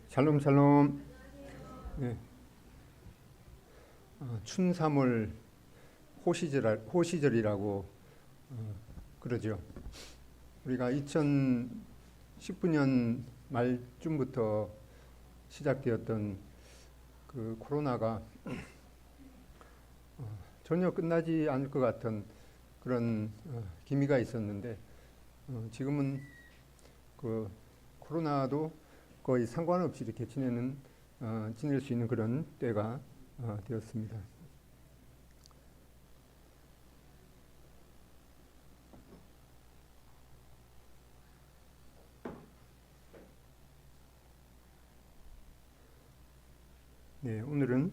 샬롬 샬롬. 네. 춘삼월 호시절이라고 그러죠. 우리가 2019년 말쯤부터 시작되었던 그 코로나가 전혀 끝나지 않을 것 같은 그런 기미가 있었는데 지금은 그 코로나도 거의 상관없이 이렇게 지낼 수 있는 그런 때가 되었습니다. 네, 오늘은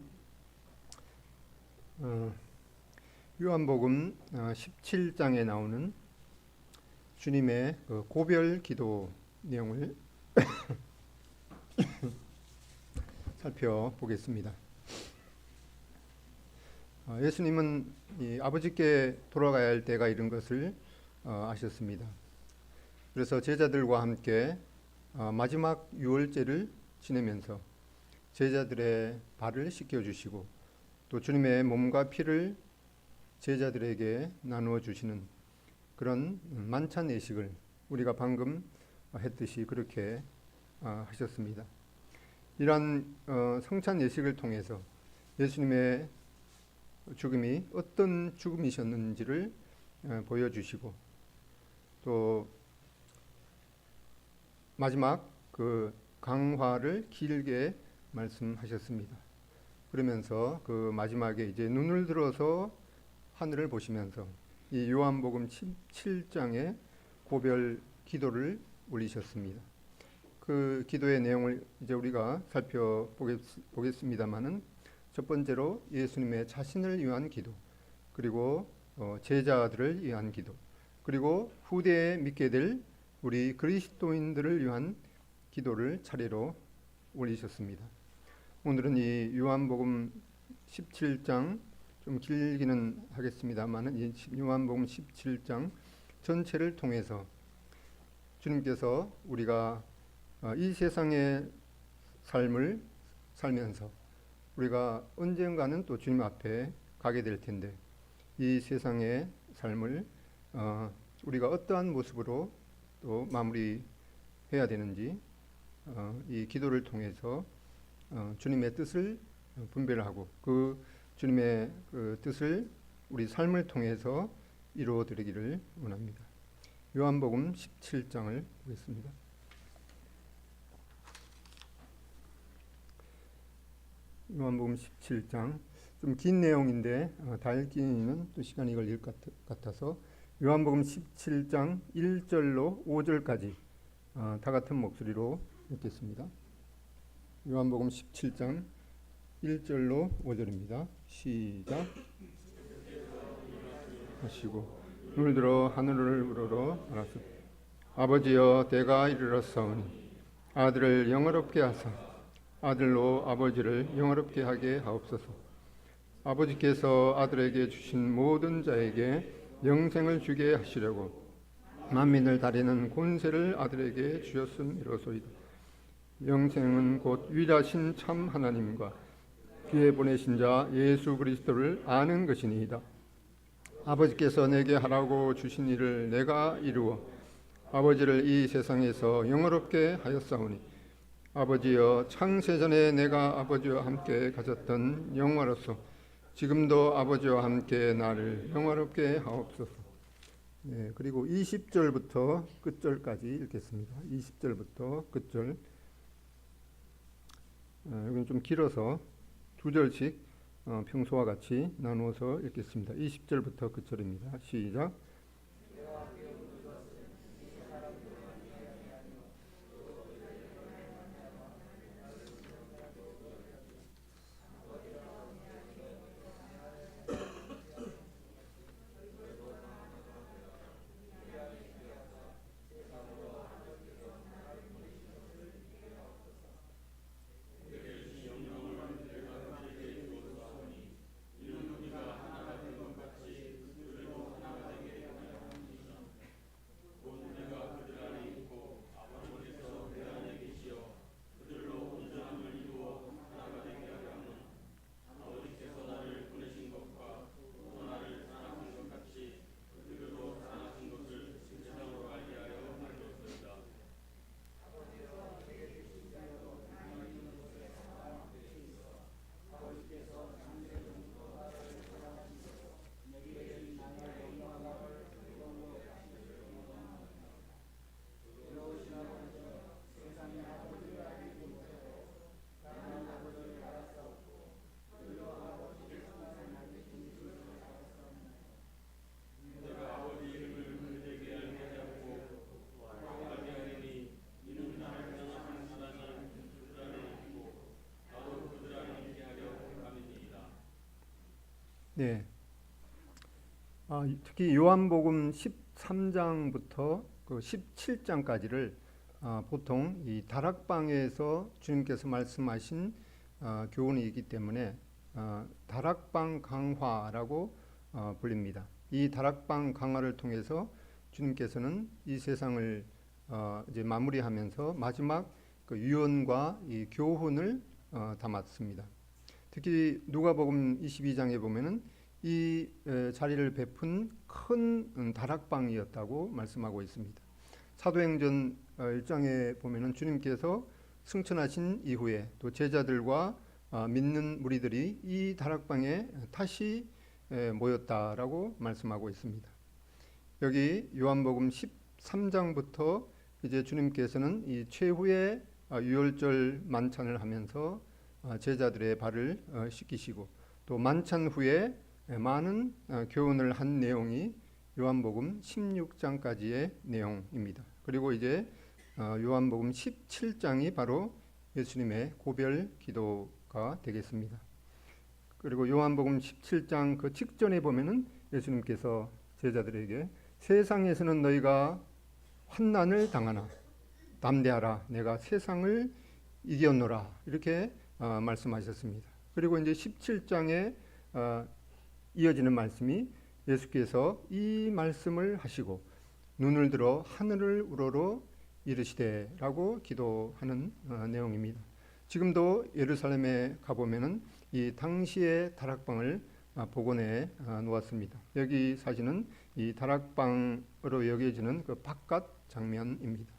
요한복음 17장에 나오는 주님의 그 고별 기도 내용을 살펴보겠습니다. 예수님은 이 아버지께 돌아가야 할 때가 이른 것을 아셨습니다. 그래서 제자들과 함께 마지막 유월제를 지내면서 제자들의 발을 씻겨주시고 또 주님의 몸과 피를 제자들에게 나누어 주시는 그런 만찬 예식을 우리가 방금 했듯이 그렇게 하셨습니다. 이러한 성찬 예식을 통해서 예수님의 죽음이 어떤 죽음이셨는지를 보여주시고 또 마지막 그 강화를 길게 말씀하셨습니다. 그러면서 그 마지막에 이제 눈을 들어서 하늘을 보시면서 이 요한복음 17장의 고별 기도를 올리셨습니다. 그 기도의 내용을 이제 우리가 살펴보겠습니다만은 첫 번째로 예수님의 자신을 위한 기도, 그리고 제자들을 위한 기도, 그리고 후대에 믿게 될 우리 그리스도인들을 위한 기도를 차례로 올리셨습니다. 오늘은 이 요한복음 17장 좀 길기는 하겠습니다만 이 요한복음 17장 전체를 통해서 주님께서 우리가 이 세상의 삶을 살면서 우리가 언젠가는 또 주님 앞에 가게 될 텐데 이 세상의 삶을 우리가 어떠한 모습으로 또 마무리해야 되는지 이 기도를 통해서 주님의 뜻을 분별하고 그 주님의 그 뜻을 우리 삶을 통해서 이루어 드리기를 원합니다. 요한복음 17장을 보겠습니다. 요한복음 17장 좀 긴 내용인데 다 읽기는 또 시간이 걸릴 것 같아서 요한복음 17장 1절로 5절까지 다 같은 목소리로 읽겠습니다. 요한복음 17장 1절로 5절입니다. 시작 하시고 눈을 들어 하늘을 우러러 알았소. 아버지여 때가 이르렀사오니 아들을 영화롭게 하사 아들로 아버지를 영화롭게 하게 하옵소서. 아버지께서 아들에게 주신 모든 자에게 영생을 주게 하시려고 만민을 다리는 권세를 아들에게 주셨음이로소이다. 영생은 곧 유일하신 참 하나님과 그의 보내신 자 예수 그리스도를 아는 것이니이다. 아버지께서 내게 하라고 주신 일을 내가 이루어 아버지를 이 세상에서 영화롭게 하였사오니 아버지여 창세전에 내가 아버지와 함께 가졌던 영화로서 지금도 아버지와 함께 나를 영화롭게 하옵소서. 네, 그리고 20절부터 끝절까지 읽겠습니다. 20절부터 끝절. 여기는 좀 길어서 두 절씩 평소와 같이 나누어서 읽겠습니다. 20절부터 끝절입니다. 시작. 네. 특히 요한복음 13장부터 그 17장까지를 보통 이 다락방에서 주님께서 말씀하신 교훈이 있기 때문에 다락방 강화라고 불립니다. 이 다락방 강화를 통해서 주님께서는 이 세상을 이제 마무리하면서 마지막 그 유언과 이 교훈을 담았습니다. 특히 누가복음 22장에 보면은 이 자리를 베푼 큰 다락방이었다고 말씀하고 있습니다. 사도행전 1장에 보면은 주님께서 승천하신 이후에 또 제자들과 믿는 무리들이 이 다락방에 다시 모였다라고 말씀하고 있습니다. 여기 요한복음 13장부터 이제 주님께서는 이 최후의 유월절 만찬을 하면서 제자들의 발을 씻기시고 또 만찬 후에 많은 교훈을 한 내용이 요한복음 16장까지의 내용입니다. 그리고 이제 요한복음 17장이 바로 예수님의 고별 기도가 되겠습니다. 그리고 요한복음 17장 그 직전에 보면은 예수님께서 제자들에게 세상에서는 너희가 환난을 당하나 담대하라 내가 세상을 이겼노라 이렇게 말씀하셨습니다. 그리고 이제 17장에 이어지는 말씀이 예수께서 이 말씀을 하시고 눈을 들어 하늘을 우러러 이르시되라고 기도하는 내용입니다. 지금도 예루살렘에 가보면은 이 당시의 다락방을 복원해 놓았습니다. 여기 사진은 이 다락방으로 여겨지는 그 바깥 장면입니다.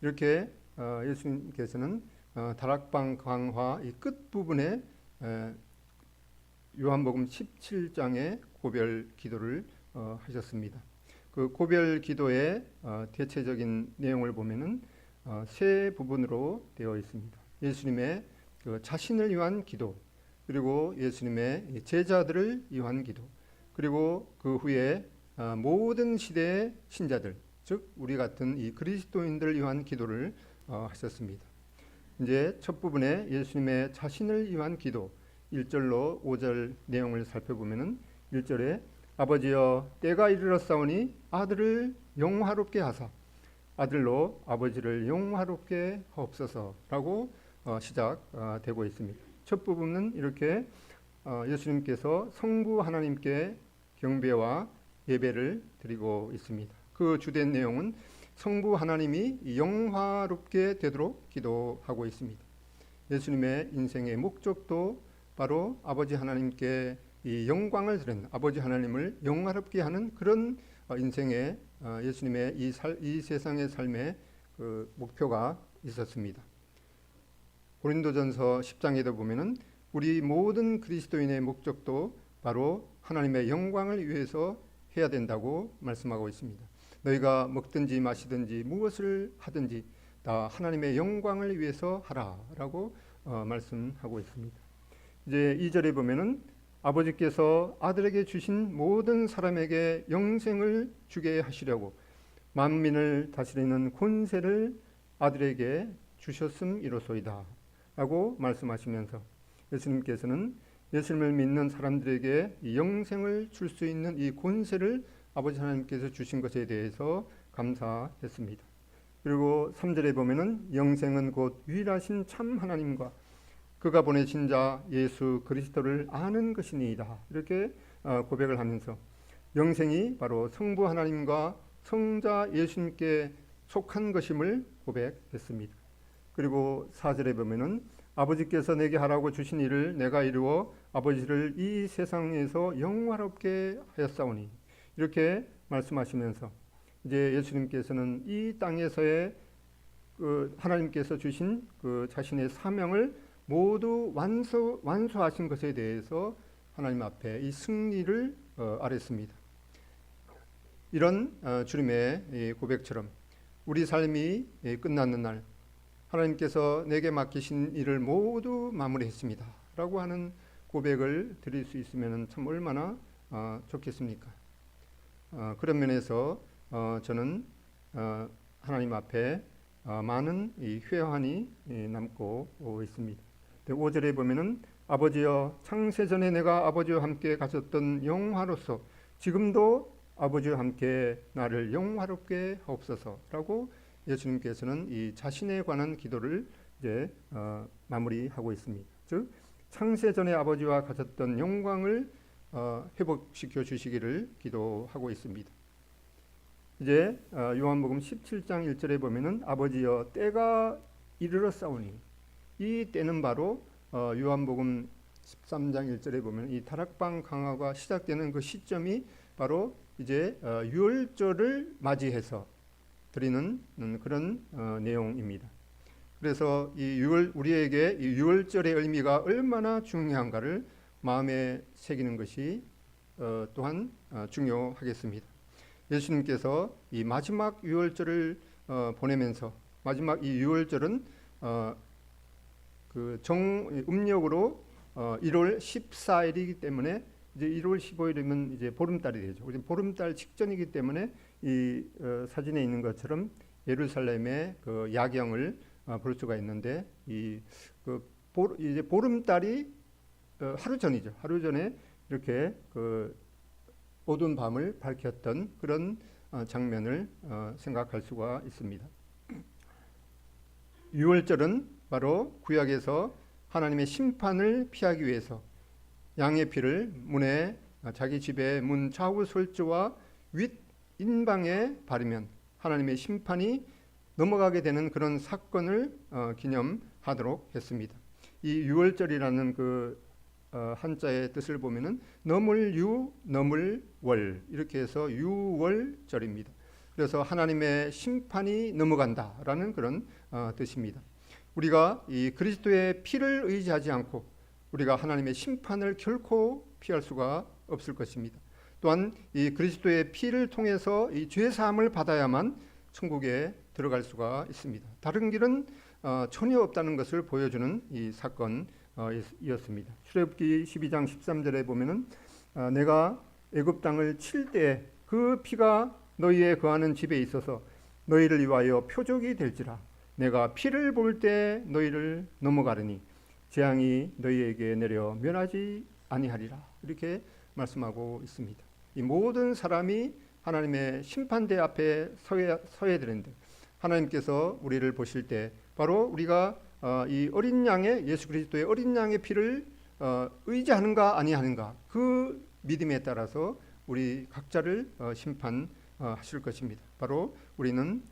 이렇게 예수님께서는 다락방 강화 이 끝 부분에 요한복음 17장의 고별 기도를 하셨습니다. 그 고별 기도의 대체적인 내용을 보면은 세 부분으로 되어 있습니다. 예수님의 그 자신을 위한 기도, 그리고 예수님의 제자들을 위한 기도, 그리고 그 후에 모든 시대의 신자들, 즉 우리 같은 이 그리스도인들을 위한 기도를 하셨습니다. 이제 첫 부분에 예수님의 자신을 위한 기도 1절로 5절 내용을 살펴보면은 1절에 아버지여 때가 이르렀사오니 아들을 영화롭게 하사 아들로 아버지를 영화롭게 하옵소서라고 시작되고 있습니다. 첫 부분은 이렇게 예수님께서 성부 하나님께 경배와 예배를 드리고 있습니다. 그 주된 내용은 성부 하나님이 영화롭게 되도록 기도하고 있습니다. 예수님의 인생의 목적도 바로 아버지 하나님께 이 영광을 드리는 아버지 하나님을 영화롭게 하는 그런 인생의 예수님의 이 세상의 삶의 그 목표가 있었습니다. 고린도전서 10장에도 보면은 우리 모든 그리스도인의 목적도 바로 하나님의 영광을 위해서 해야 된다고 말씀하고 있습니다. 너희가 먹든지 마시든지 무엇을 하든지 다 하나님의 영광을 위해서 하라라고 말씀하고 있습니다. 이제 2절에 보면은 아버지께서 아들에게 주신 모든 사람에게 영생을 주게 하시려고 만민을 다스리는 권세를 아들에게 주셨음이로소이다 라고 말씀하시면서 예수님께서는 예수님을 믿는 사람들에게 이 영생을 줄 수 있는 이 권세를 아버지 하나님께서 주신 것에 대해서 감사했습니다. 그리고 3절에 보면은 영생은 곧 유일하신 참 하나님과 그가 보내신 자 예수 그리스도를 아는 것이니이다. 이렇게 고백을 하면서 영생이 바로 성부 하나님과 성자 예수님께 속한 것임을 고백했습니다. 그리고 4절에 보면은 아버지께서 내게 하라고 주신 일을 내가 이루어 아버지를 이 세상에서 영화롭게 하였사오니 이렇게 말씀하시면서 이제 예수님께서는 이 땅에서의 그 하나님께서 주신 그 자신의 사명을 모두 완수하신 것에 대해서 하나님 앞에 이 승리를 아뢰습니다. 이런 주님의 고백처럼 우리 삶이 끝나는 날 하나님께서 내게 맡기신 일을 모두 마무리했습니다 라고 하는 고백을 드릴 수 있으면 참 얼마나 좋겠습니까? 그런 면에서 저는 하나님 앞에 많은 이 회환이 남고 있습니다. 5절에 보면은 아버지여 창세전에 내가 아버지와 함께 가졌던 영화로서 지금도 아버지와 함께 나를 영화롭게 하옵소서라고 예수님께서는 이 자신에 관한 기도를 이제 마무리하고 있습니다. 즉 창세전에 아버지와 가졌던 영광을 회복시켜 주시기를 기도하고 있습니다. 이제 요한복음 17장 1절에 보면은 아버지여 때가 이르러 싸우니, 이 때는 바로 요한복음 13장 1절에 보면 이 다락방 강화가 시작되는 그 시점이 바로 이제 유월절을 맞이해서 드리는 그런 내용입니다. 그래서 우리에게 이 유월절의 의미가 얼마나 중요한가를 마음에 새기는 것이 또한 중요하겠습니다. 예수님께서 이 마지막 유월절을 보내면서, 마지막 이 유월절은 그 음력으로 1월 14일이기 때문에 이제 1월 15일이면 이제 보름달이 되죠. 보름달 직전이기 때문에 이 사진에 있는 것처럼 예루살렘의 그 야경을 볼 수가 있는데, 이제 보름달이 하루 전이죠. 하루 전에 이렇게 그 어두운 밤을 밝혔던 그런 장면을 생각할 수가 있습니다. 유월절은 바로 구약에서 하나님의 심판을 피하기 위해서 양의 피를 문에, 자기 집의 문 좌우 설주와 윗 인방에 바르면 하나님의 심판이 넘어가게 되는 그런 사건을 기념하도록 했습니다. 이 유월절이라는 그 한자의 뜻을 보면은 너물유 너물월 이렇게 해서 유월절입니다. 그래서 하나님의 심판이 넘어간다라는 그런 뜻입니다. 우리가 이 그리스도의 피를 의지하지 않고 우리가 하나님의 심판을 결코 피할 수가 없을 것입니다. 또한 이 그리스도의 피를 통해서 이 죄 사함을 받아야만 천국에 들어갈 수가 있습니다. 다른 길은 전혀 없다는 것을 보여주는 이 사건이었습니다. 출애굽기 12장 13절에 보면은 내가 애굽 땅을 칠 때 그 피가 너희의 거하는 집에 있어서 너희를 위하여 표적이 될지라. 내가 피를 볼 때 너희를 넘어가르니 재앙이 너희에게 내려 면하지 아니하리라. 이렇게 말씀하고 있습니다. 이 모든 사람이 하나님의 심판대 앞에 서야 되는데, 하나님께서 우리를 보실 때 바로 우리가 이 어린 양의, 예수 그리스도의 어린 양의 피를 의지하는가 아니하는가, 그 믿음에 따라서 우리 각자를 심판하실 것입니다. 바로 우리는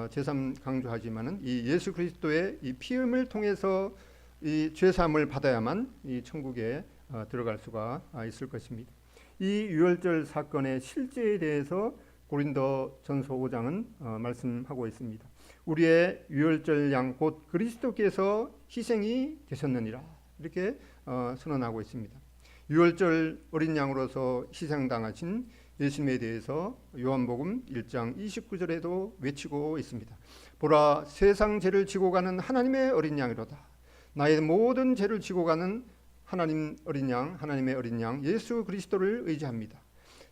제삼 강조하지만은 이 예수 그리스도의 이 피음을 통해서 이 죄사함을 받아야만 이 천국에 들어갈 수가 있을 것입니다. 이 유월절 사건의 실제에 대해서 고린도전서 5장은 말씀하고 있습니다. 우리의 유월절 양 곧 그리스도께서 희생이 되셨느니라, 이렇게 선언하고 있습니다. 유월절 어린 양으로서 희생당하신 예수님에 대해서 요한복음 1장 29절에도 외치고 있습니다. 보라, 세상 죄를 지고 가는 하나님의 어린 양이로다. 나의 모든 죄를 지고 가는 하나님의 어린 양 예수 그리스도를 의지합니다.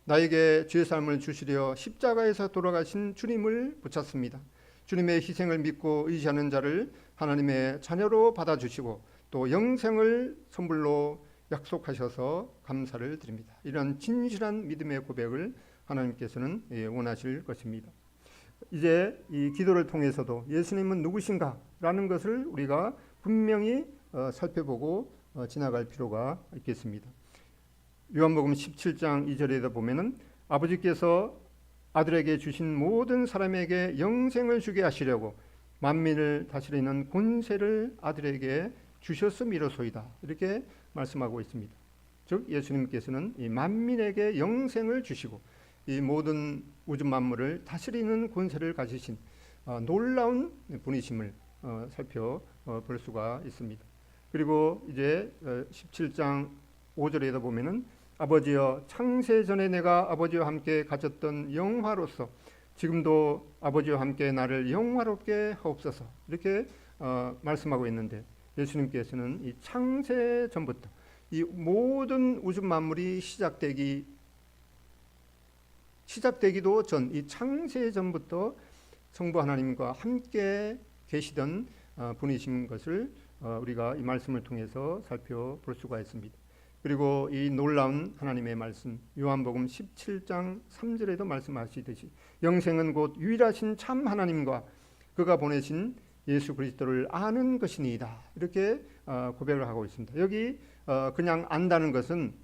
나에게 죄사함을 주시려 십자가에서 돌아가신 주님을 붙잡습니다. 주님의 희생을 믿고 의지하는 자를 하나님의 자녀로 받아주시고 또 영생을 선물로 약속하셔서 감사를 드립니다. 이런 진실한 믿음의 고백을 하나님께서는 원하실 것입니다. 이제 이 기도를 통해서도 예수님은 누구신가라는 것을 우리가 분명히 살펴보고 지나갈 필요가 있겠습니다. 요한복음 17장 2절에도 보면은 아버지께서 아들에게 주신 모든 사람에게 영생을 주게 하시려고 만민을 다스리는 권세를 아들에게 주셨음이로소이다, 이렇게 말씀하고 있습니다. 즉 예수님께서는 이 만민에게 영생을 주시고 이 모든 우주 만물을 다스리는 권세를 가지신 놀라운 분이심을 살펴볼 수가 있습니다. 그리고 이제 17장 5절에도 보면은 아버지여 창세전에 내가 아버지와 함께 가졌던 영화로서 지금도 아버지와 함께 나를 영화롭게 하옵소서, 이렇게 말씀하고 있는데, 예수님께서는 이 창세전부터 이 모든 우주 만물이 시작되기도 전 이 창세전부터 성부 하나님과 함께 계시던 분이신 것을 우리가 이 말씀을 통해서 살펴볼 수가 있습니다. 그리고 이 놀라운 하나님의 말씀 요한복음 17장 3절에도 말씀하시듯이 영생은 곧 유일하신 참 하나님과 그가 보내신 예수 그리스도를 아는 것이니이다. 이렇게 고백을 하고 있습니다. 여기 그냥 안다는 것은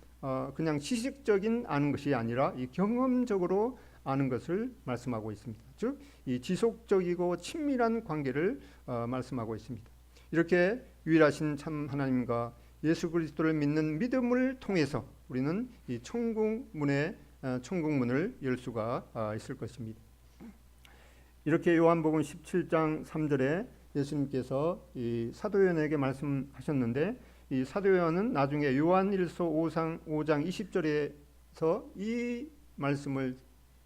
그냥 지식적인 아는 것이 아니라 이 경험적으로 아는 것을 말씀하고 있습니다. 즉, 이 지속적이고 친밀한 관계를 말씀하고 있습니다. 이렇게 유일하신 참 하나님과 예수 그리스도를 믿는 믿음을 통해서 우리는 이 천국문을 열 수가 있을 것입니다. 이렇게 요한복음 17장 3절에 예수님께서 이 사도 요한에게 말씀하셨는데 이 사도 요한은 나중에 요한일서 5장 20절에서 이 말씀을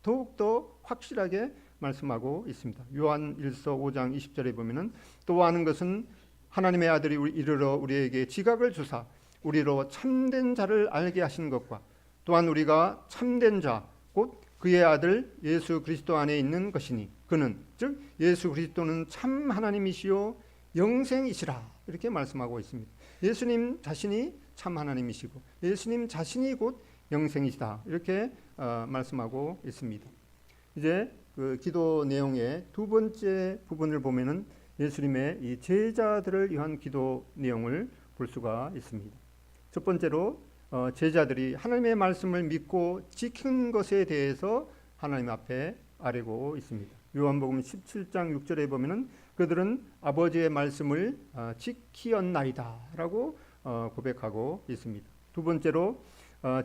더욱더 확실하게 말씀하고 있습니다. 요한일서 5장 20절에 보면은 또 아는 것은 하나님의 아들이 이르러 우리에게 지각을 주사 우리로 참된 자를 알게 하신 것과 또한 우리가 참된 자 곧 그의 아들 예수 그리스도 안에 있는 것이니 그는 즉 예수 그리스도는 참 하나님이시요 영생이시라 이렇게 말씀하고 있습니다. 예수님 자신이 참 하나님이시고 예수님 자신이 곧 영생이시다 이렇게 말씀하고 있습니다. 이제 그 기도 내용의 두 번째 부분을 보면은 예수님의 이 제자들을 위한 기도 내용을 볼 수가 있습니다. 첫 번째로 제자들이 하나님의 말씀을 믿고 지킨 것에 대해서 하나님 앞에 아뢰고 있습니다. 요한복음 17장 6절에 보면은 그들은 아버지의 말씀을 지키었나이다라고 고백하고 있습니다. 두 번째로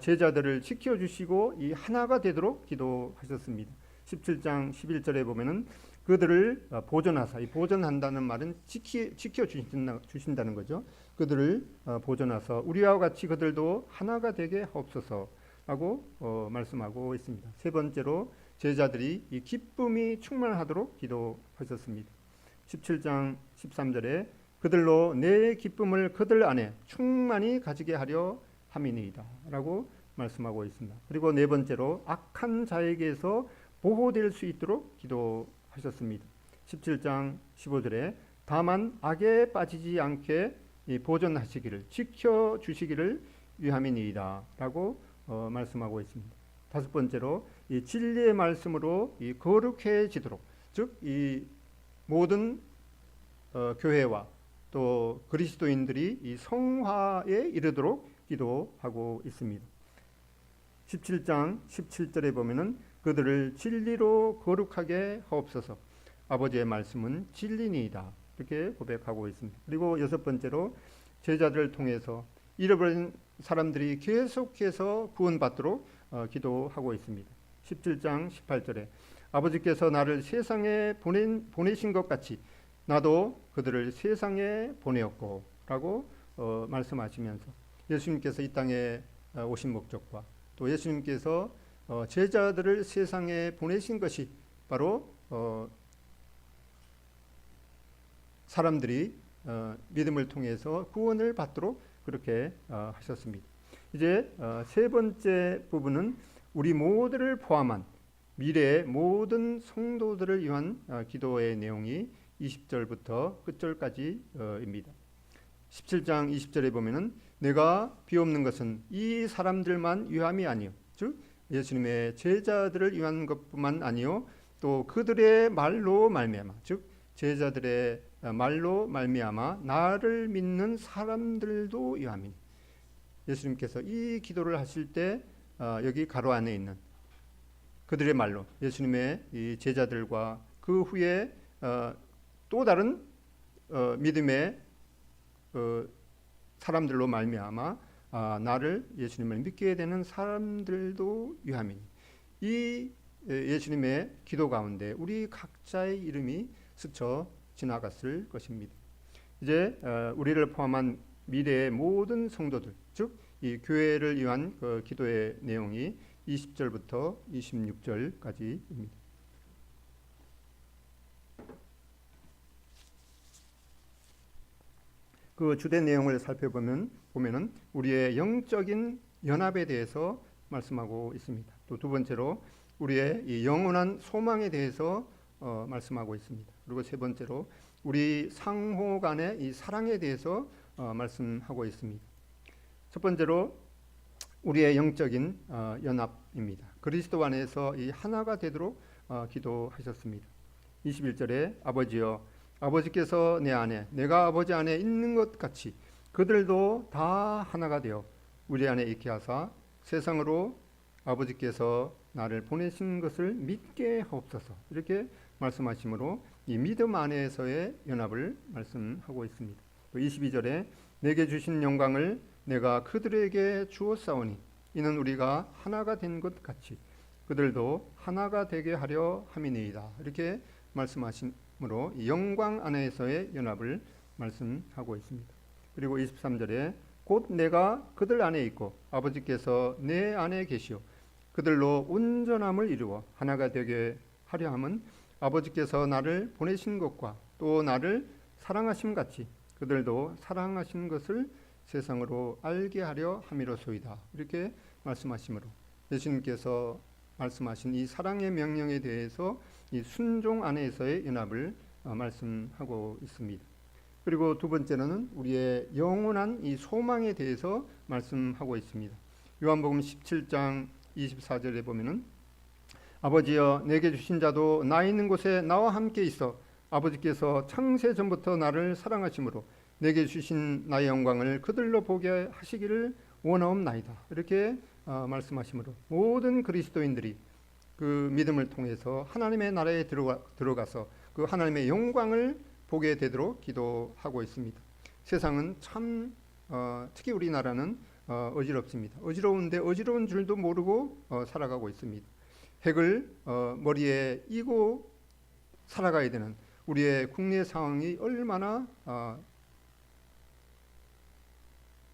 제자들을 지켜주시고 이 하나가 되도록 기도하셨습니다. 17장 11절에 보면은 그들을 보존하사, 이 보존한다는 말은 지켜주신다는 거죠. 그들을 보존하사 우리와 같이 그들도 하나가 되게 하옵소서라고 말씀하고 있습니다. 세 번째로 제자들이 이 기쁨이 충만하도록 기도하셨습니다. 17장 13절에 그들로 내 기쁨을 그들 안에 충만히 가지게 하려 함이니이다 라고 말씀하고 있습니다. 그리고 네 번째로 악한 자에게서 보호될 수 있도록 기도하셨습니다. 17장 15절에 다만 악에 빠지지 않게 보존하시기를 지켜주시기를 위함이니이다 라고 말씀하고 있습니다. 다섯 번째로 이 진리의 말씀으로 이 거룩해지도록 즉 이 모든 교회와 또 그리스도인들이 이 성화에 이르도록 기도하고 있습니다. 17장 17절에 보면은 그들을 진리로 거룩하게 하옵소서 아버지의 말씀은 진리니이다 이렇게 고백하고 있습니다. 그리고 여섯 번째로 제자들을 통해서 잃어버린 사람들이 계속해서 구원받도록 기도하고 있습니다. 17장 18절에 아버지께서 나를 세상에 보내신 것 같이 나도 그들을 세상에 보내었고 라고 말씀하시면서 예수님께서 이 땅에 오신 목적과 또 예수님께서 제자들을 세상에 보내신 것이 바로 사람들이 믿음을 통해서 구원을 받도록 그렇게 하셨습니다. 이제 세 번째 부분은 우리 모두를 포함한 미래의 모든 성도들을 위한 기도의 내용이 20절부터 끝절까지입니다. 17장 20절에 보면은 내가 비옵는 것은 이 사람들만 위함이 아니요 즉 예수님의 제자들을 위한 것뿐만 아니요 또 그들의 말로 말미암아 즉 제자들의 말로 말미암아 나를 믿는 사람들도 위함이니 예수님께서 이 기도를 하실 때 여기 가로 안에 있는 그들의 말로 예수님의 이 제자들과 그 후에 또 다른 믿음의 사람들로 말미암아 나를 예수님을 믿게 되는 사람들도 위함이니 이 예수님의 기도 가운데 우리 각자의 이름이 스쳐 지나갔을 것입니다. 이제 우리를 포함한 미래의 모든 성도들 즉 이 교회를 위한 그 기도의 내용이 20절부터 26절까지입니다. 그 주된 내용을 살펴보면은 우리의 영적인 연합에 대해서 말씀하고 있습니다. 또 두 번째로 우리의 이 영원한 소망에 대해서 말씀하고 있습니다. 그리고 세 번째로 우리 상호 간의 이 사랑에 대해서 말씀하고 있습니다. 첫 번째로 우리의 영적인 연합입니다. 그리스도 안에서 이 하나가 되도록 기도하셨습니다. 21절에 아버지여 아버지께서 내 안에 내가 아버지 안에 있는 것 같이 그들도 다 하나가 되어 우리 안에 있게 하사 세상으로 아버지께서 나를 보내신 것을 믿게 하옵소서. 이렇게 말씀하시므로 이 믿음 안에서의 연합을 말씀하고 있습니다. 또 22절에 내게 주신 영광을 내가 그들에게 주었사오니 이는 우리가 하나가 된 것 같이 그들도 하나가 되게 하려 함이니이다. 이렇게 말씀하시므로 이 영광 안에서의 연합을 말씀하고 있습니다. 그리고 23절에 곧 내가 그들 안에 있고 아버지께서 내 안에 계시오 그들로 온전함을 이루어 하나가 되게 하려 함은 아버지께서 나를 보내신 것과 또 나를 사랑하심 같이 그들도 사랑하신 것을 세상으로 알게 하려 함이로소이다. 이렇게 말씀하시므로 예수님께서 말씀하신 이 사랑의 명령에 대해서 이 순종 안에서의 연합을 말씀하고 있습니다. 그리고 두 번째로는 우리의 영원한 이 소망에 대해서 말씀하고 있습니다. 요한복음 17장 24절에 보면은 아버지여 내게 주신 자도 나 있는 곳에 나와 함께 있어 아버지께서 창세 전부터 나를 사랑하심으로 내게 주신 나의 영광을 그들로 보게 하시기를 원하옵나이다. 이렇게 말씀하시므로 모든 그리스도인들이 그 믿음을 통해서 하나님의 나라에 들어가서 그 하나님의 영광을 보게 되도록 기도하고 있습니다. 세상은 참 특히 우리나라는 어지럽습니다. 어지러운데 어지러운 줄도 모르고 살아가고 있습니다. 핵을 머리에 이고 살아가야 되는 우리의 국내 상황이 얼마나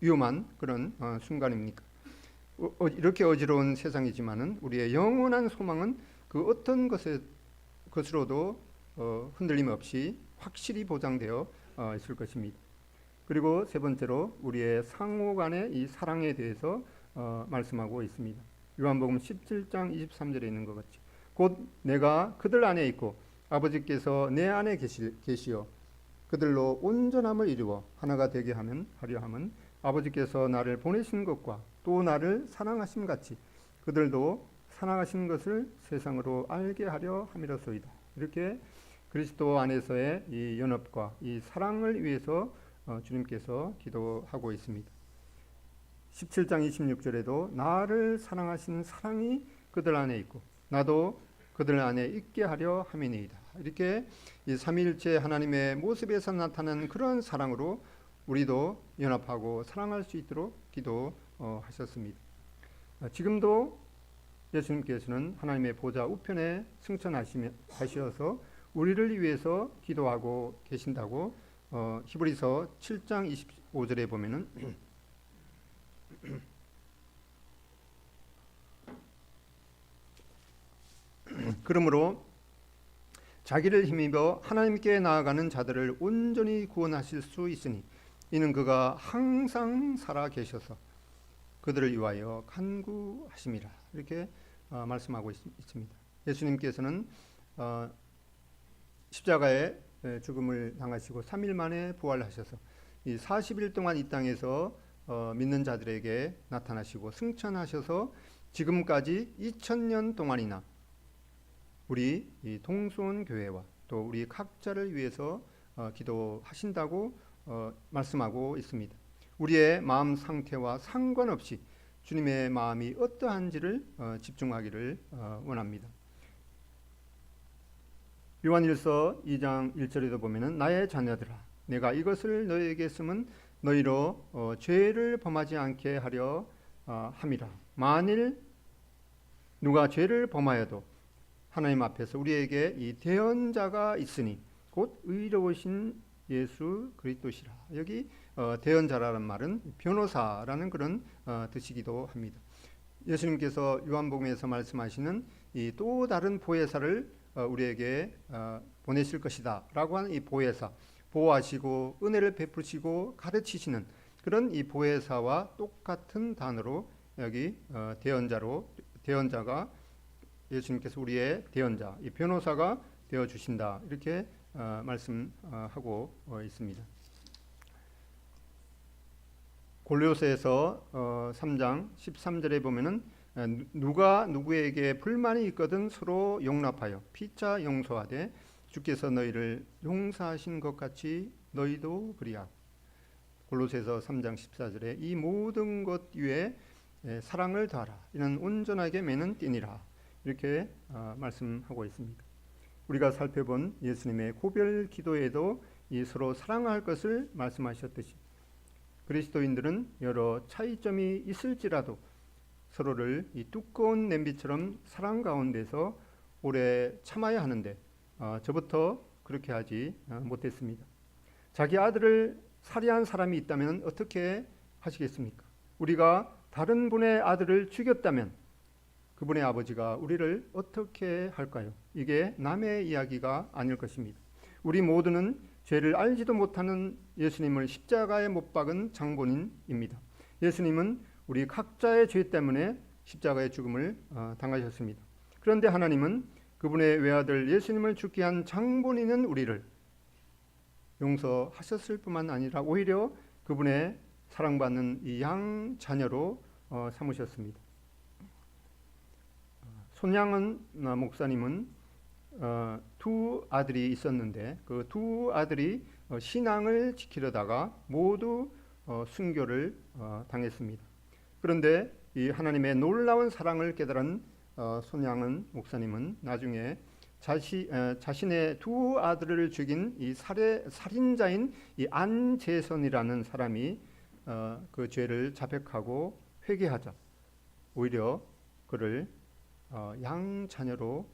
위험한 그런 순간입니까? 이렇게 어지러운 세상이지만은 우리의 영원한 소망은 그 어떤 것으로도 흔들림 없이 확실히 보장되어 있을 것입니다. 그리고 세 번째로 우리의 상호 간의 이 사랑에 대해서 말씀하고 있습니다. 요한복음 17장 23절에 있는 것 같이 곧 내가 그들 안에 있고 아버지께서 내 안에 계시어 그들로 온전함을 이루어 하나가 되게 하려 함은 아버지께서 나를 보내신 것과 또 나를 사랑하심 같이 그들도 사랑하신 것을 세상으로 알게 하려 함이로소이다. 이렇게 그리스도 안에서의 이 연합과 이 사랑을 위해서 주님께서 기도하고 있습니다. 17장 26절에도 나를 사랑하신 사랑이 그들 안에 있고 나도 그들 안에 있게 하려 함이니이다. 이렇게 이 삼위일체 하나님의 모습에서 나타나는 그런 사랑으로 우리도 연합하고 사랑할 수 있도록 기도하셨습니다. 지금도 예수님께서는 하나님의 보좌 우편에 승천하셔서 우리를 위해서 기도하고 계신다고 히브리서 7장 25절에 보면은 그러므로 자기를 힘입어 하나님께 나아가는 자들을 온전히 구원하실 수 있으니 이는 그가 항상 살아 계셔서 그들을 위하여 간구하심이라. 이렇게 말씀하고 있습니다. 예수님께서는 십자가에 죽음을 당하시고 3일 만에 부활하셔서 이 40일 동안 이 땅에서 믿는 자들에게 나타나시고 승천하셔서 지금까지 2000년 동안이나 우리 이 동수원 교회와 또 우리 각자를 위해서 기도하신다고 말씀하고 있습니다. 우리의 마음 상태와 상관없이 주님의 마음이 어떠한지를 집중하기를 원합니다. 요한일서 2장 1절에도 보면은 나의 자녀들아 내가 이것을 너희에게 쓰면 너희로 죄를 범하지 않게 하려 함이라. 만일 누가 죄를 범하여도 하나님 앞에서 우리에게 이 대언자가 있으니 곧 의로우신 예수 그리스도시라. 여기 대언자라는 말은 변호사라는 그런 뜻이기도 합니다. 예수님께서 요한복음에서 말씀하시는 이 또 다른 보혜사를 우리에게 보내실 것이다 라고 하는 이 보혜사, 보호하시고 은혜를 베푸시고 가르치시는 그런 이 보혜사와 똑같은 단어로 여기 대언자가 예수님께서 우리의 대언자, 이 변호사가 되어 주신다 이렇게 말씀하고 있습니다. 골로새서 3장 13절에 보면은 누가 누구에게 불만이 있거든 서로 용납하여 피차 용서하되 주께서 너희를 용서하신 것 같이 너희도 그리하고. 골로새서 3장 14절에 이 모든 것 위에 사랑을 더하라. 이는 온전하게 매는 띠니라. 이렇게 말씀하고 있습니다. 우리가 살펴본 예수님의 고별 기도에도 이 서로 사랑할 것을 말씀하셨듯이 그리스도인들은 여러 차이점이 있을지라도 서로를 이 두꺼운 냄비처럼 사랑 가운데서 오래 참아야 하는데 저부터 그렇게 하지 못했습니다. 자기 아들을 살해한 사람이 있다면 어떻게 하시겠습니까? 우리가 다른 분의 아들을 죽였다면 그분의 아버지가 우리를 어떻게 할까요? 이게 남의 이야기가 아닐 것입니다. 우리 모두는 죄를 알지도 못하는 예수님을 십자가에 못 박은 장본인입니다. 예수님은 우리 각자의 죄 때문에 십자가의 죽음을 당하셨습니다. 그런데 하나님은 그분의 외아들 예수님을 죽게 한 장본인은 우리를 용서하셨을 뿐만 아니라 오히려 그분의 사랑받는 이 양 자녀로 삼으셨습니다. 손양은 목사님은 두 아들이 있었는데 그 두 아들이 신앙을 지키려다가 모두 순교를 당했습니다. 그런데 이 하나님의 놀라운 사랑을 깨달은 손양은 목사님은 나중에 자신의 두 아들을 죽인 이 살인자인 이 안재선이라는 사람이 그 죄를 자백하고 회개하자 오히려 그를 양자녀로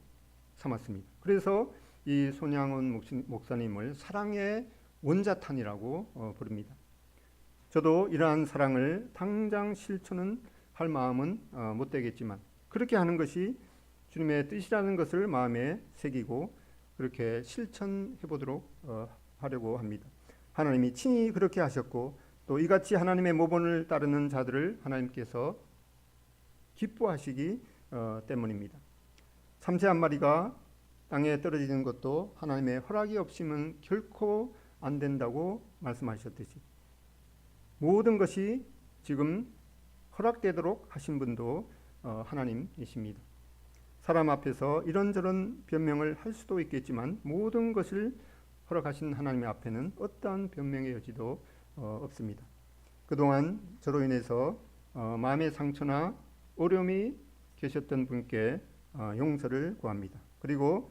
삼았습니다. 그래서 이 손양원 목사님을 사랑의 원자탄이라고 부릅니다. 저도 이러한 사랑을 당장 실천은 할 마음은 못 되겠지만 그렇게 하는 것이 주님의 뜻이라는 것을 마음에 새기고 그렇게 실천해 보도록 하려고 합니다. 하나님이 친히 그렇게 하셨고 또 이같이 하나님의 모본을 따르는 자들을 하나님께서 기뻐하시기 때문입니다. 참새 한 마리가 땅에 떨어지는 것도 하나님의 허락이 없이는 결코 안 된다고 말씀하셨듯이 모든 것이 지금 허락되도록 하신 분도 하나님이십니다. 사람 앞에서 이런저런 변명을 할 수도 있겠지만 모든 것을 허락하신 하나님 앞에는 어떠한 변명의 여지도 없습니다. 그동안 저로 인해서 마음의 상처나 어려움이 계셨던 분께 용서를 구합니다. 그리고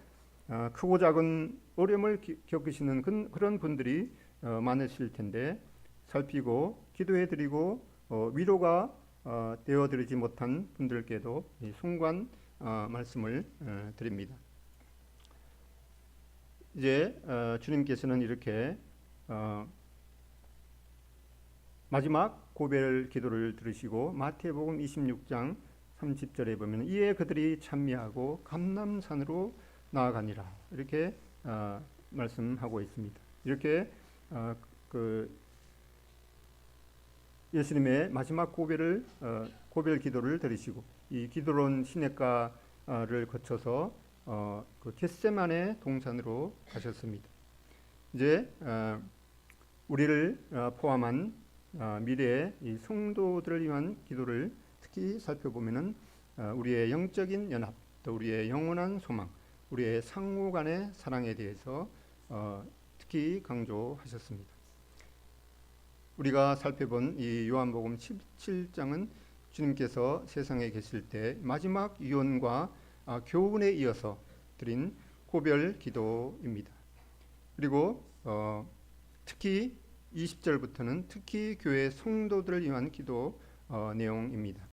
크고 작은 어려움을 겪으시는 그런 분들이 많으실 텐데 살피고 기도해드리고 위로가 되어드리지 못한 분들께도 순간 말씀을 드립니다. 이제 주님께서는 이렇게 마지막 고별 기도를 들으시고 마태복음 26장 30절에 보면 이에 그들이 찬미하고 감람산으로 나아가니라 이렇게 말씀하고 있습니다. 이렇게 예수님의 마지막 고별 기도를 들으시고 이 기도론 시냇가를 거쳐서 그 겟세마네 동산으로 가셨습니다. 이제 우리를 포함한 미래의 이 성도들을 위한 기도를 특히 살펴보면은 우리의 영적인 연합, 또 우리의 영원한 소망, 우리의 상호 간의 사랑에 대해서 특히 강조하셨습니다. 우리가 살펴본 이 요한복음 17장은 주님께서 세상에 계실 때 마지막 유언과 교훈에 이어서 드린 고별 기도입니다. 그리고 특히 20절부터는 특히 교회 성도들을 위한 기도 내용입니다.